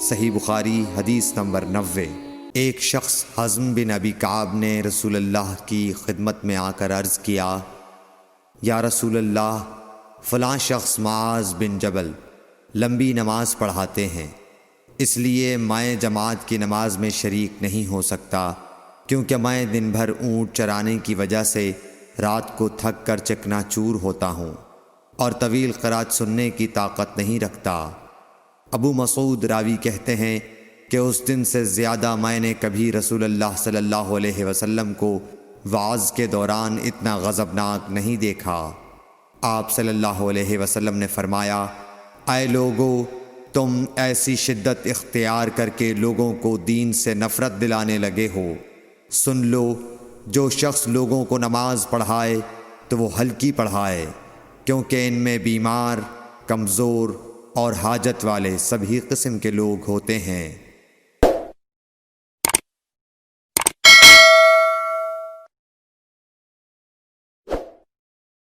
صحیح بخاری حدیث نمبر 90۔ ایک شخص حزم بن ابی کعب نے رسول اللہ کی خدمت میں آ کر عرض کیا، یا رسول اللہ، فلاں شخص معاذ بن جبل لمبی نماز پڑھاتے ہیں، اس لیے میں جماعت کی نماز میں شریک نہیں ہو سکتا، کیونکہ میں دن بھر اونٹ چرانے کی وجہ سے رات کو تھک کر چکنا چور ہوتا ہوں اور طویل قرات سننے کی طاقت نہیں رکھتا۔ ابو مسعود راوی کہتے ہیں کہ اس دن سے زیادہ میں نے کبھی رسول اللہ صلی اللہ علیہ وسلم کو وعظ کے دوران اتنا غضبناک نہیں دیکھا۔ آپ صلی اللہ علیہ وسلم نے فرمایا، اے لوگو، تم ایسی شدت اختیار کر کے لوگوں کو دین سے نفرت دلانے لگے ہو۔ سن لو، جو شخص لوگوں کو نماز پڑھائے تو وہ ہلکی پڑھائے، کیونکہ ان میں بیمار، کمزور اور حاجت والے سبھی قسم کے لوگ ہوتے ہیں۔